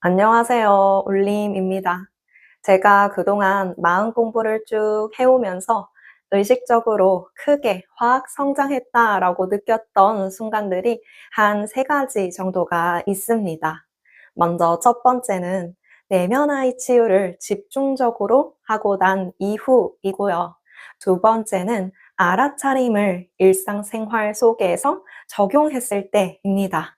안녕하세요. 울림입니다. 제가 그동안 마음 공부를 쭉 해오면서 의식적으로 크게 확 성장했다라고 느꼈던 순간들이 한 세 가지 정도가 있습니다. 먼저 첫 번째는 내면 아이 치유를 집중적으로 하고 난 이후이고요. 두 번째는 알아차림을 일상생활 속에서 적용했을 때입니다.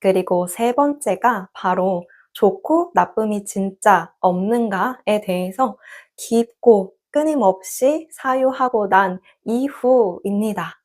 그리고 세 번째가 바로 좋고 나쁨이 진짜 없는가에 대해서 깊고 끊임없이 사유하고 난 이후입니다.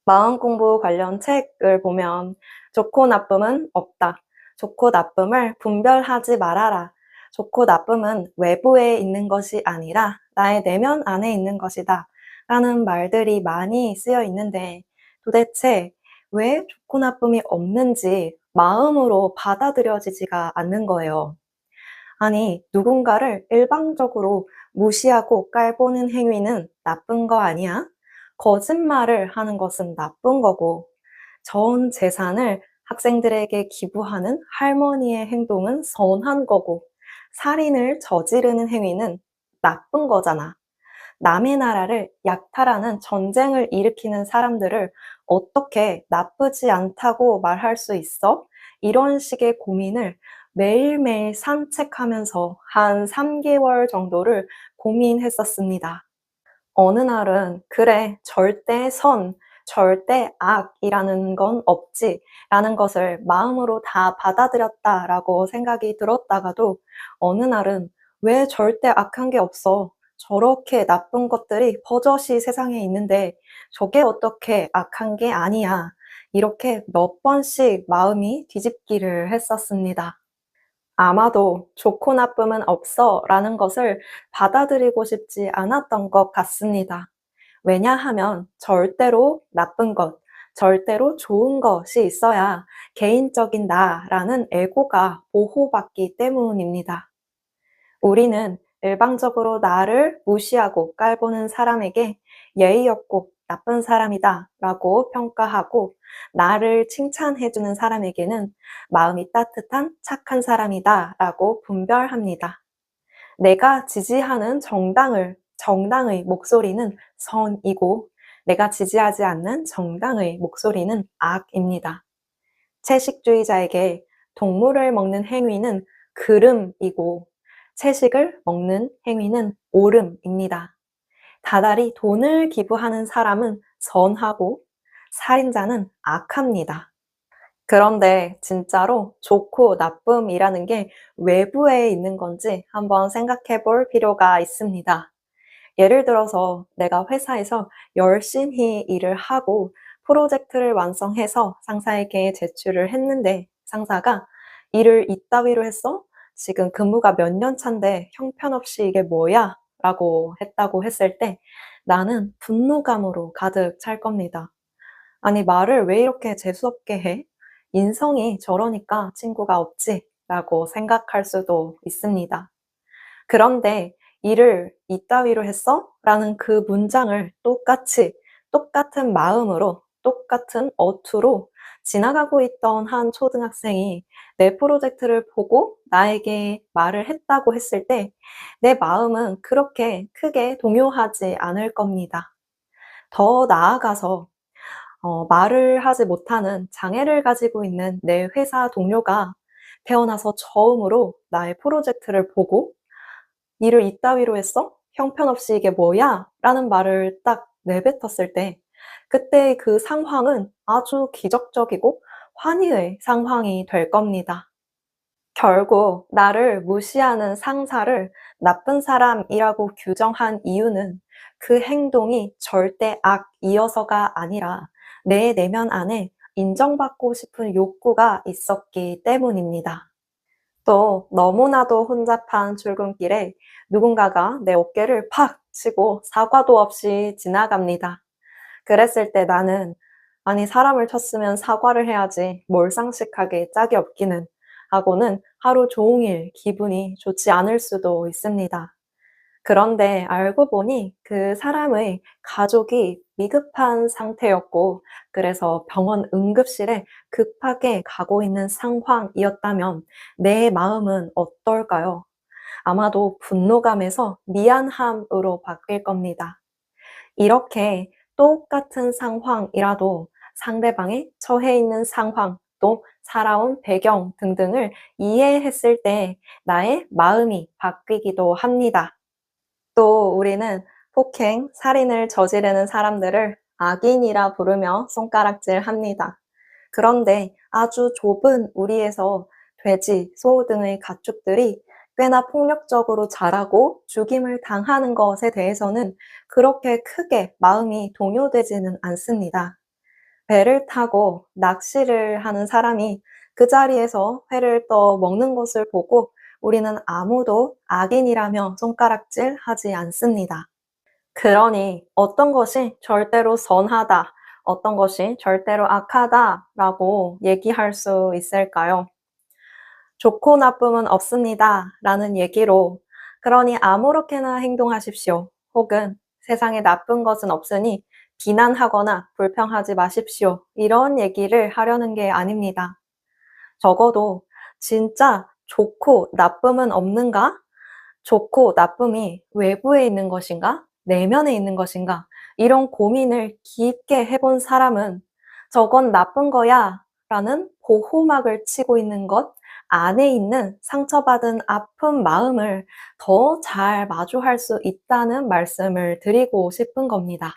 마음 공부 관련 책을 보면 좋고 나쁨은 없다. 좋고 나쁨을 분별하지 말아라. 좋고 나쁨은 외부에 있는 것이 아니라 나의 내면 안에 있는 것이다. 라는 말들이 많이 쓰여 있는데 도대체 왜 좋고 나쁨이 없는지 마음으로 받아들여지지가 않는 거예요. 아니, 누군가를 일방적으로 무시하고 깔보는 행위는 나쁜 거 아니야? 거짓말을 하는 것은 나쁜 거고, 전 재산을 학생들에게 기부하는 할머니의 행동은 선한 거고, 살인을 저지르는 행위는 나쁜 거잖아. 남의 나라를 약탈하는 전쟁을 일으키는 사람들을 어떻게 나쁘지 않다고 말할 수 있어? 이런 식의 고민을 매일매일 산책하면서 한 3개월 정도를 고민했었습니다. 어느 날은 그래, 절대 선, 절대 악이라는 건 없지 라는 것을 마음으로 다 받아들였다라고 생각이 들었다가도 어느 날은 왜 절대 악한 게 없어? 저렇게 나쁜 것들이 버젓이 세상에 있는데 저게 어떻게 악한 게 아니야. 이렇게 몇 번씩 마음이 뒤집기를 했었습니다. 아마도 좋고 나쁨은 없어 라는 것을 받아들이고 싶지 않았던 것 같습니다. 왜냐하면 절대로 나쁜 것, 절대로 좋은 것이 있어야 개인적인 나라는 에고가 보호받기 때문입니다. 우리는 일방적으로 나를 무시하고 깔보는 사람에게 예의 없고 나쁜 사람이다 라고 평가하고 나를 칭찬해주는 사람에게는 마음이 따뜻한 착한 사람이다 라고 분별합니다. 내가 지지하는 정당의 목소리는 선이고 내가 지지하지 않는 정당의 목소리는 악입니다. 채식주의자에게 동물을 먹는 행위는 그름이고 채식을 먹는 행위는 옳음입니다. 다달이 돈을 기부하는 사람은 선하고 살인자는 악합니다. 그런데 진짜로 좋고 나쁨이라는 게 외부에 있는 건지 한번 생각해 볼 필요가 있습니다. 예를 들어서 내가 회사에서 열심히 일을 하고 프로젝트를 완성해서 상사에게 제출을 했는데 상사가 일을 이따위로 했어? 지금 근무가 몇 년 차인데 형편없이 이게 뭐야? 라고 했다고 했을 때 나는 분노감으로 가득 찰 겁니다. 아니, 말을 왜 이렇게 재수없게 해? 인성이 저러니까 친구가 없지? 라고 생각할 수도 있습니다. 그런데 "일을 이따위로 했어?" 라는 그 문장을 똑같은 마음으로 똑같은 어투로 지나가고 있던 한 초등학생이 내 프로젝트를 보고 나에게 말을 했다고 했을 때 내 마음은 그렇게 크게 동요하지 않을 겁니다. 더 나아가서 말을 하지 못하는 장애를 가지고 있는 내 회사 동료가 태어나서 처음으로 나의 프로젝트를 보고 "일을 이따위로 했어? 형편없이 이게 뭐야?" 라는 말을 딱 내뱉었을 때 그때의 그 상황은 아주 기적적이고 환희의 상황이 될 겁니다. 결국 나를 무시하는 상사를 나쁜 사람이라고 규정한 이유는 그 행동이 절대 악이어서가 아니라 내 내면 안에 인정받고 싶은 욕구가 있었기 때문입니다. 또 너무나도 혼잡한 출근길에 누군가가 내 어깨를 팍 치고 사과도 없이 지나갑니다. 그랬을 때 나는 아니 사람을 쳤으면 사과를 해야지 몰상식하게 짝이 없기는 하고는 하루 종일 기분이 좋지 않을 수도 있습니다. 그런데 알고 보니 그 사람의 가족이 위급한 상태였고, 그래서 병원 응급실에 급하게 가고 있는 상황이었다면 내 마음은 어떨까요? 아마도 분노감에서 미안함으로 바뀔 겁니다. 이렇게 똑같은 상황이라도 상대방이 처해 있는 상황, 또 살아온 배경 등등을 이해했을 때 나의 마음이 바뀌기도 합니다. 또 우리는 폭행, 살인을 저지르는 사람들을 악인이라 부르며 손가락질 합니다. 그런데 아주 좁은 우리에서 돼지, 소 등의 가축들이 꽤나 폭력적으로 자라고 죽임을 당하는 것에 대해서는 그렇게 크게 마음이 동요되지는 않습니다. 배를 타고 낚시를 하는 사람이 그 자리에서 회를 떠 먹는 것을 보고 우리는 아무도 악인이라며 손가락질 하지 않습니다. 그러니 어떤 것이 절대로 선하다, 어떤 것이 절대로 악하다라고 얘기할 수 있을까요? 좋고 나쁨은 없습니다 라는 얘기로 그러니 아무렇게나 행동하십시오. 혹은 세상에 나쁜 것은 없으니 비난하거나 불평하지 마십시오. 이런 얘기를 하려는 게 아닙니다. 적어도 진짜 좋고 나쁨은 없는가? 좋고 나쁨이 외부에 있는 것인가? 내면에 있는 것인가? 이런 고민을 깊게 해본 사람은 저건 나쁜 거야 라는 보호막을 치고 있는 것 안에 있는 상처받은 아픈 마음을 더 잘 마주할 수 있다는 말씀을 드리고 싶은 겁니다.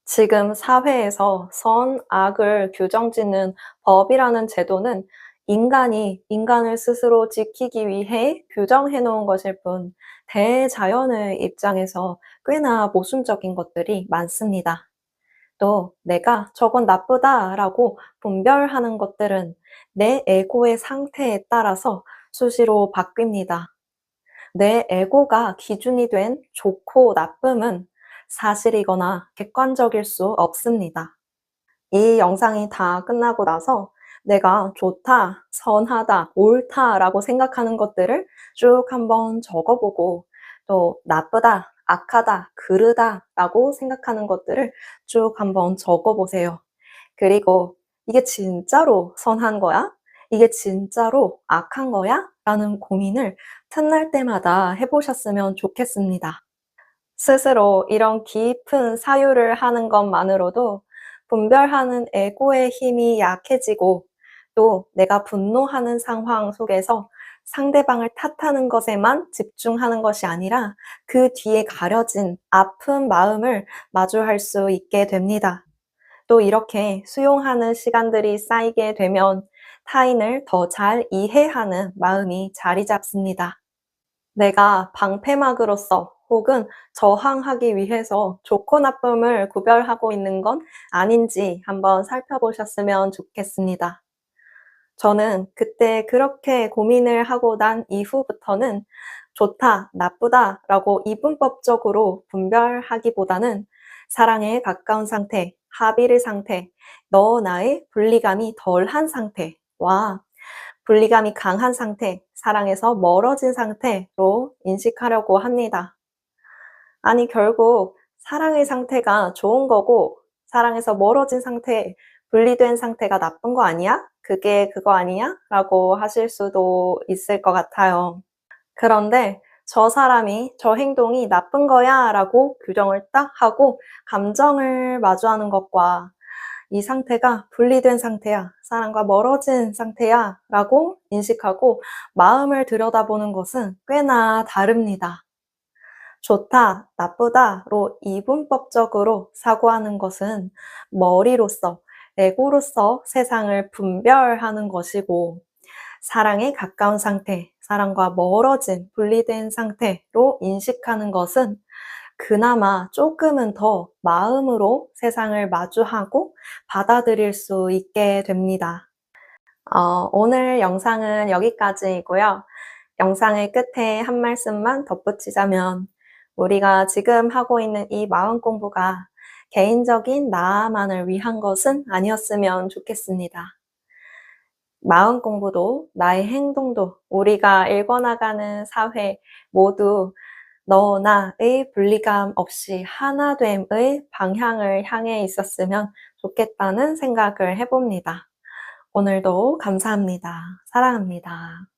지금 사회에서 선, 악을 규정짓는 법이라는 제도는 인간이 인간을 스스로 지키기 위해 규정해 놓은 것일 뿐 대자연의 입장에서 꽤나 모순적인 것들이 많습니다. 또 내가 저건 나쁘다라고 분별하는 것들은 내 에고의 상태에 따라서 수시로 바뀝니다. 내 에고가 기준이 된 좋고 나쁨은 사실이거나 객관적일 수 없습니다. 이 영상이 다 끝나고 나서 내가 좋다, 선하다, 옳다라고 생각하는 것들을 쭉 한번 적어보고 또 나쁘다, 악하다, 그르다라고 생각하는 것들을 쭉 한번 적어보세요. 그리고 이게 진짜로 선한 거야? 이게 진짜로 악한 거야? 라는 고민을 틈날 때마다 해보셨으면 좋겠습니다. 스스로 이런 깊은 사유를 하는 것만으로도 분별하는 에고의 힘이 약해지고 또 내가 분노하는 상황 속에서 상대방을 탓하는 것에만 집중하는 것이 아니라 그 뒤에 가려진 아픈 마음을 마주할 수 있게 됩니다. 또 이렇게 수용하는 시간들이 쌓이게 되면 타인을 더 잘 이해하는 마음이 자리 잡습니다. 내가 방패막으로서 혹은 저항하기 위해서 좋고 나쁨을 구별하고 있는 건 아닌지 한번 살펴보셨으면 좋겠습니다. 저는 그때 그렇게 고민을 하고 난 이후부터는 좋다, 나쁘다라고 이분법적으로 분별하기보다는 사랑에 가까운 상태, 합의를 상태, 너 나의 분리감이 덜한 상태와 분리감이 강한 상태, 사랑에서 멀어진 상태로 인식하려고 합니다. 아니, 결국 사랑의 상태가 좋은 거고, 사랑에서 멀어진 상태, 분리된 상태가 나쁜 거 아니야? 그게 그거 아니야? 라고 하실 수도 있을 것 같아요. 그런데 저 사람이, 저 행동이 나쁜 거야 라고 규정을 딱 하고 감정을 마주하는 것과 이 상태가 분리된 상태야, 사랑과 멀어진 상태야 라고 인식하고 마음을 들여다보는 것은 꽤나 다릅니다. 좋다, 나쁘다로 이분법적으로 사고하는 것은 머리로서, 에고로서 세상을 분별하는 것이고 사랑에 가까운 상태, 사랑과 멀어진 분리된 상태로 인식하는 것은 그나마 조금은 더 마음으로 세상을 마주하고 받아들일 수 있게 됩니다. 오늘 영상은 여기까지이고요. 영상의 끝에 한 말씀만 덧붙이자면 우리가 지금 하고 있는 이 마음 공부가 개인적인 나만을 위한 것은 아니었으면 좋겠습니다. 마음 공부도 나의 행동도 우리가 읽어나가는 사회 모두 너, 나의 분리감 없이 하나됨의 방향을 향해 있었으면 좋겠다는 생각을 해봅니다. 오늘도 감사합니다. 사랑합니다.